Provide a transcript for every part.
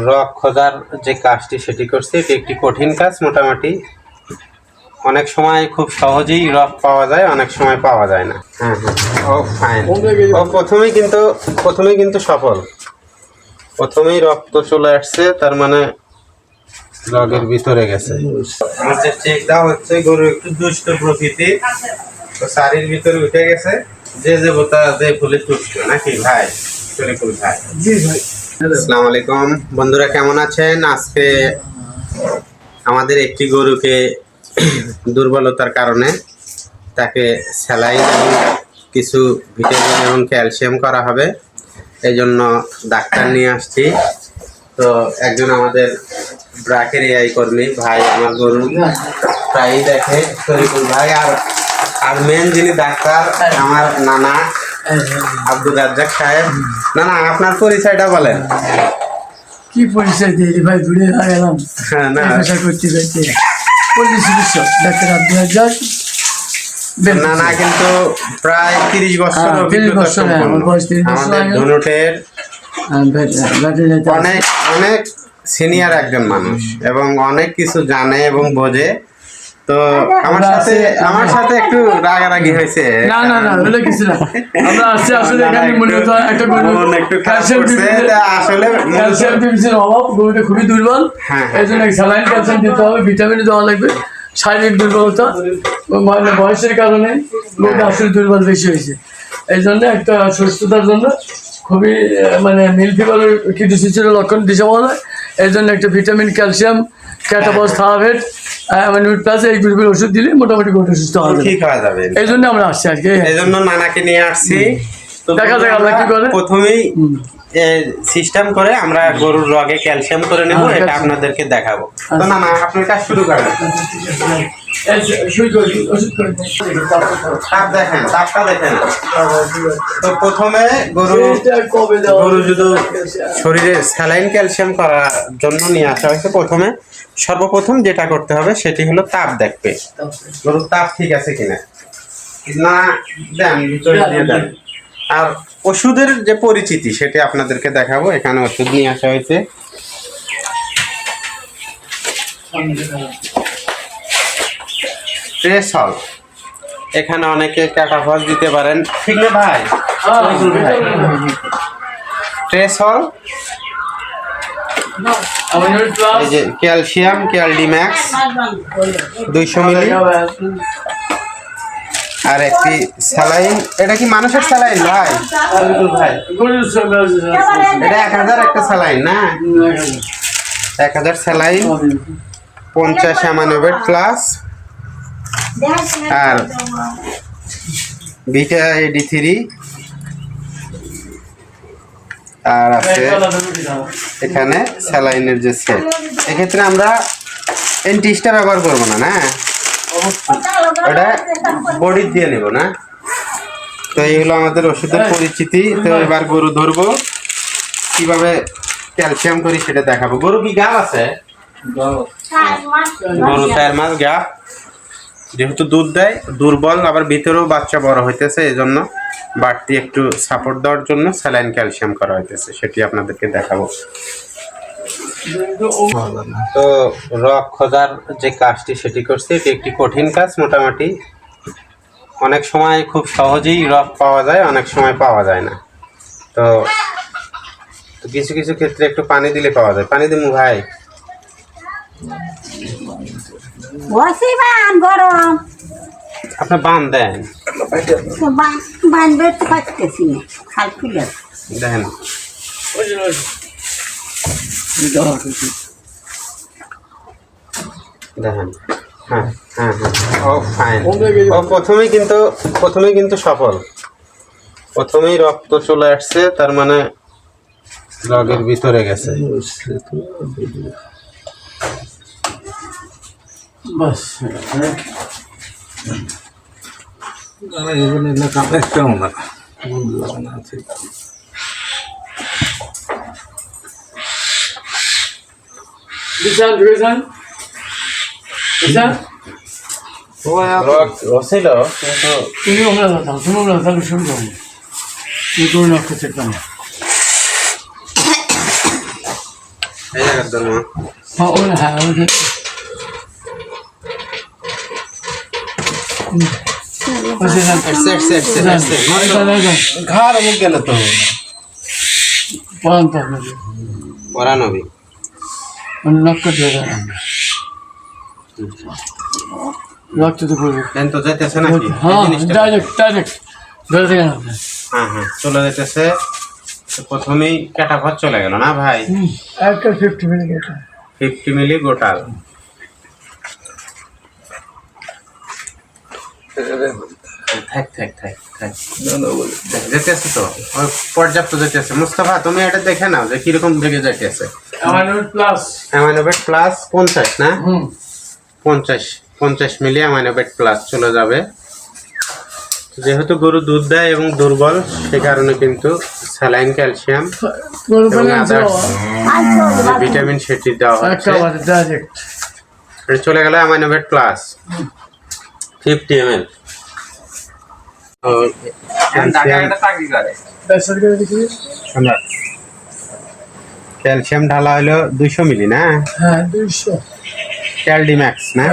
Rock খোঁজার যে কাজটি সেটি করছি, এটি একটি কঠিন কাজ। মোটামুটি অনেক সময় খুব সহজেই রক পাওয়া যায়, অনেক সময় পাওয়া যায় না। ও ফাইন। ও প্রথমেই কিন্তু সফল। প্রথমেই রক্ত চলে আসছে, তার মানে রগের ভিতরে গেছে। আমার যে চেক দেওয়া হচ্ছে, গরু একটু দুষ্ট প্রকৃতি, তো শাড়ির ভিতরে উঠে গেছে। যে বোতা যে ফুলে তুষ্ট নাকি ভাই? শরীফুল ভাই। জি ভাই। আসসালামু আলাইকুম বন্ধুরা, কেমন আছেন? আজকে আমাদের একটি গরুকে দুর্বলতার কারণে তাকে স্যালাইন এবং কিছু ভিটামিন এবং ক্যালসিয়াম করা হবে, এই জন্য ডাক্তার নিয়ে আসছি। তো একজন আমাদের ব্রাকের এআই কর্মী ভাই আমার গরু প্রায়ই দেখে, শরীফুল ভাই। আর মেন যিনি ডাক্তার আমার নানা আব্দুল রাজ্জাক সাহেব। নানা, আপনার পরিচয়টা বলেন। কি পরিচয় দিই ভাই, ঘুরে গেলাম না পেশা করতে করতে। পল্লী চিকিৎসক ডাক্তার আব্দুল রাজ্জাক। নানা কিন্তু প্রায় 30 বছর অভিজ্ঞতা সম্পন্ন। আমাদের ধনুটের অনেক অনেক সিনিয়র একজন মানুষ এবং অনেক কিছু জানে এবং বোঝে। তো আমার সাথে একটু রাগারাগি হয়েছে। না না না, ওটা কিছু না। আমরা আসছি আসলে এখানে মূলত একটা গরু একটু আসলে ক্যালসিয়াম ডিফিসিয়েন্সির অভাব, গরুটা খুবই দুর্বল। এই জন্য স্যালাইন ক্যালসিয়াম দিতে হবে, ভিটামিন দেওয়া লাগবে। শারীরিক দুর্বলতা মানে বয়সের কারণে গরুটা আসলে দুর্বল বেশি হয়েছে। এই জন্য একটা সুস্থতার জন্য খুবই মানে মিল ফিভারের কিছু শিশুর লক্ষণ দিশা বলা হয়। এই জন্য একটা ভিটামিন, ক্যালসিয়াম, ক্যাটাবস, থায়াবেট, অ্যামাইনোড প্লাস এই গ্রুপের ওষুধ দিলে মোটামুটি গরুটা সুস্থ হবে, ঠিক হয়ে যাবে। এই জন্য আমরা আসছি আজকে। এই জন্য নানাকে নিয়ে আসছি। তো দেখা যাক আমরা কি করে। প্রথমেই সিস্টেম করে আমরা গরুর রগে ক্যালসিয়াম করে নেব, এটা আপনাদেরকে দেখাবো। তো নানা, আপনি কাজ শুরু করেন। তাপটা দেখেন। তো প্রথমে গরু যদি শরীরে স্যালাইন ক্যালসিয়াম করার জন্য নিয়ে আসা হয়েছে, সর্বপ্রথম যেটা করতে হবে সেটি হলো তাপ দেখবে, গরুর তাপ ঠিক আছে কিনা। না দেন, ভিতরে দিয়ে দেন। আর ওষুধের যে পরিচিতি সেটি আপনাদেরকে দেখাবো। এখানে ওষুধ নিয়ে আসা হয়েছে। ট্রেসল, এখানে অনেকে ক্যাটাফস দিতে পারেন, ঠিক না ভাই? ট্রেসল, এই যে ক্যালসিয়াম, ক্যালডিম্যাক্স 200 মিলি, আর একটি স্যালাইন। এটা কি মানুষের স্যালাইন ভাই? এটা 1000 একটা স্যালাইন না? 1000 স্যালাইন, 50 অ্যামাইনোভেট প্লাস, আর বিটা AD3, আর আছে এখানে স্যালাইনের যে সেট। এক্ষেত্রে আমরা এন্টিস্টা ব্যবহার করবো না, না ওটা বডি দিয়ে নেব না। তো এই হলো আমাদের ওষুধের পরিচিতি। তো এবার গরু ধরবো, কিভাবে ক্যালসিয়াম করি সেটা দেখাবো। গরু কি গাব আছে? গরু 4 মাস গাব, যেহেতু দুধ দেয়, দুর্বল, আবার ভিতরেও বাচ্চা বড় হইতেছে, এই জন্য বাড়তি একটু সাপোর্ট দেওয়ার জন্য স্যালাইন ক্যালসিয়াম করা হইতেছে, সেটি আপনাদেরকে দেখাবো। তো রক খোঁজার যে কাজটি সেটি করছি, এটি একটি কঠিন কাজ। মোটামুটি অনেক সময় খুব সহজেই রক পাওয়া যায়, অনেক সময় পাওয়া যায় না। তো কিছু কিছু ক্ষেত্রে একটু পানি দিলে পাওয়া যায়। পানি দিমু ভাই? আপনি বান দেন, দেখেন দেখেন। ও ফাইন। ও প্রথমেই কিন্তু সফল। প্রথমেই রক্ত চলে আসছে, তার মানে রগের ভিতরে গেছে। এই জায়গার জন্য হ্যাঁ ওই হ্যাঁ ওই ঘর অমুক গেল তো পরানবী রক্ত তো পড়বে দেন তো যাইতেছে নাকি হ্যাঁ ডাইরেক্ট ডাইরেক্ট ধরে থেকে না হ্যাঁ হ্যাঁ চলে যাইতেছে তো প্রথমেই ক্যাটাফট চলে গেল না ভাই একটা 50 মিনিট 50 মিলি গোটাল থাক থাক থাক থাক যেতেছে তো ওই পর্যাপ্ত যেতেছে মুস্তাফা তুমি এটা দেখে নাও যে কিরকম বেগে যাইতেছে অ্যামাইনোবেট প্লাস 50 না 50 মিলি অ্যামাইনোবেট প্লাস চলে যাবে যেহেতু গরু দুধ দেয় এবং দুর্বল সে কারণে কিন্তু স্যালাইন ক্যালসিয়াম এবং আদার্স ভিটামিন সেটি দেওয়া হচ্ছে এটা চলে গেল অ্যামাইনোবেট প্লাস 50 ml ক্যালসিয়াম ঢালা হলো 200 মিলি না হ্যাঁ 200 ক্যালডিম্যাক্স না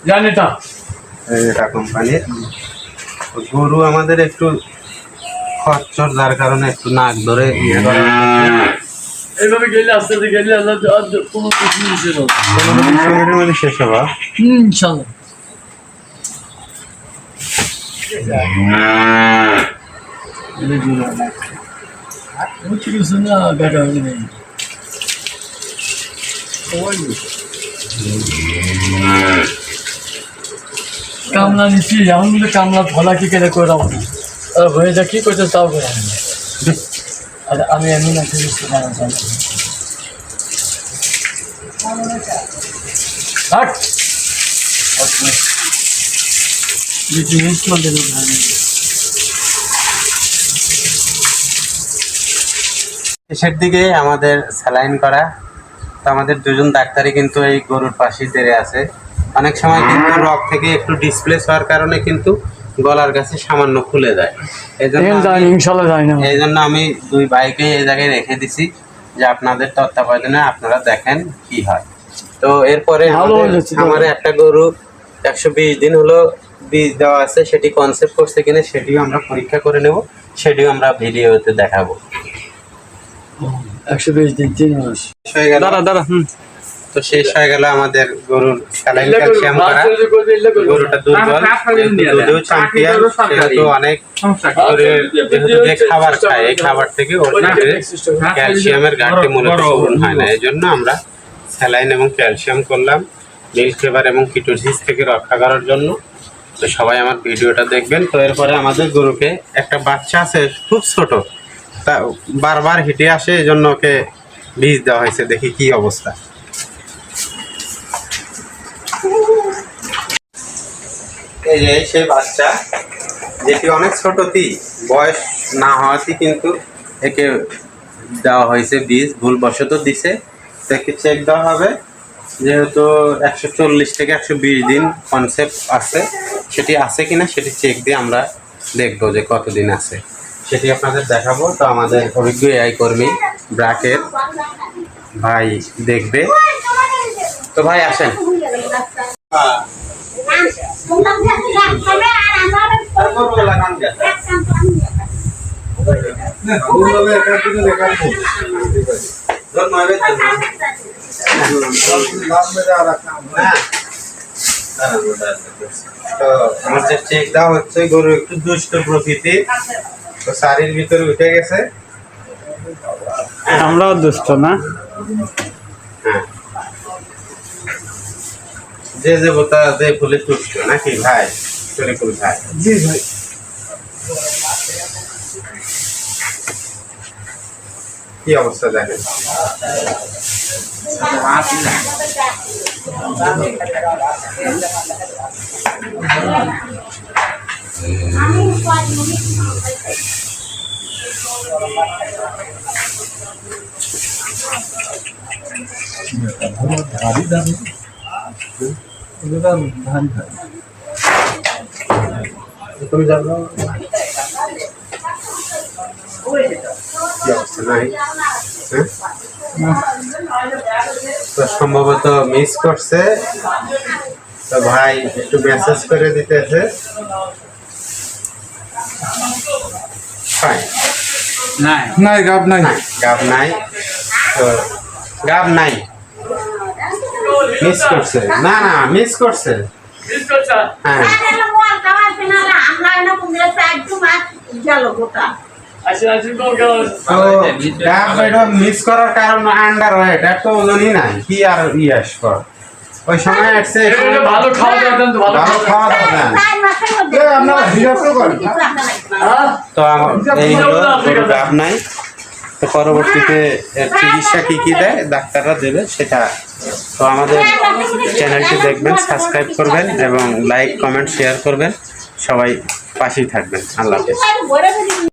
জানিটা এটা কোম্পানির গরু আমাদের একটু খচ্চর যার কারণে একটু নাক ধরে এইভাবে গেলে আস্তে আস্তে গেলে কোনো কিছু মিশে যাবে 15-20 মিনিটের মধ্যে শেষ হবে ইনশাআল্লাহ কামলা নিচ্ছি এমন বলে কামলা ফলা কি কেটে করে দেবো না হয়ে যা কি করছে তাও করে আর আমি এমনি না শেষের দিকে আমাদের স্যালাইন করা তো আমাদের দুজন ডাক্তারই কিন্তু এই গরুর পাশে দেড়ে আছে অনেক সময় কিন্তু রক থেকে একটু ডিসপ্লেস হওয়ার কারণে কিন্তু গলার কাছে সামান্য খুলে যায় এই জন্য আমি দুই ভাইকে এই জায়গায় রেখে দিছি যে আপনাদের তত্ত্বাবধানে আপনারা দেখেন কি হয় তো এরপরে আমার একটা গরু 120 দিন হলো বীজ দেওয়া আছে সেটি কনসেপ্ট করছে কিনা সেটিও আমরা পরীক্ষা করে নেব সেটিও আমরা ভিডিওতে দেখাবো 120 দিন 3 মাস হয়ে গেল তো শেষ হয়ে গেল আমাদের গরুর স্যালাইন ক্যালসিয়াম করা গরুটা দুর্বল দুধেও চ্যাম্পিয়ন সেহেতু অনেক যেহেতু যে খাবার খায় এই খাবার থেকে ওর ক্যালসিয়ামের ঘাটতি মূলত পূরণ হয় না এই জন্য আমরা স্যালাইন এবং ক্যালসিয়াম করলাম মিল্ক ফিভার এবং কিটোসিস থেকে রক্ষা করার জন্য তো সবাই আমার ভিডিওটা দেখবেন তো এরপরে আমাদের গরুকে একটা বাচ্চা আছে খুব ছোট তা বারবার হেঁটে আসে এই জন্য ওকে বীজ দেওয়া হয়েছে দেখি কি অবস্থা এই যে সেই বাচ্চা যেটি অনেক ছোটতি বয়স না হওয়াতে কিন্তু একে দেওয়া হয়েছে বীজ ভুলবশত দিছে তাকে চেক দেওয়া হবে যেহেতু 140 থেকে 120 দিন কনসেপ্ট আছে সেটি আছে কিনা সেটি চেক দিয়ে আমরা দেখবো যে কতদিন আছে সেটি আপনাদের দেখাবো তো আমাদের অভিজ্ঞ এআই কর্মী ব্রাকের ভাই দেখবে তো ভাই আসেন তো আমাদের চেক দেওয়া হচ্ছে গরু একটু দুষ্ট প্রকৃতি তো শাড়ির ভিতরে উঠে গেছে আমরাও দুষ্ট না হ্যাঁ যে যে বোতা যে ফুলে তুষ্ট নাকি ভাই শরীফুল ভাই জি ভাই কি অবস্থা দেখেন তুমি জানো কি অবস্থা নাই তো সম্ভবত মিস করছে, তো ভাই একটু মেসেজ করে দিতেছে। নাই গাব নাই। গাব নাই, তো গাব নাই, মিস করছে। না না, মিস করছে। হ্যাঁ, তো গাব এটা মিস করার কারণ আন্ডার ওয়েট, এত ওজনই নাই, কি আর ইয়াস কর। ওই সময় আসছে, ভালো খাওয়া দাওয়া দেন তো, ভালো ভালো খাওয়া দাওয়া দেন। আপনারা হিসাব করেন। তো আমার এই হলো গরু গাব নাই। তো পরবর্তীতে এর চিকিৎসা কি দেয় ডাক্তাররা দেবে সেটা। তো আমাদের চ্যানেলটি দেখবেন, সাবস্ক্রাইব করবেন এবং লাইক কমেন্ট শেয়ার করবেন। সবাই পাশেই থাকবেন। আল্লাহ হাফেজ।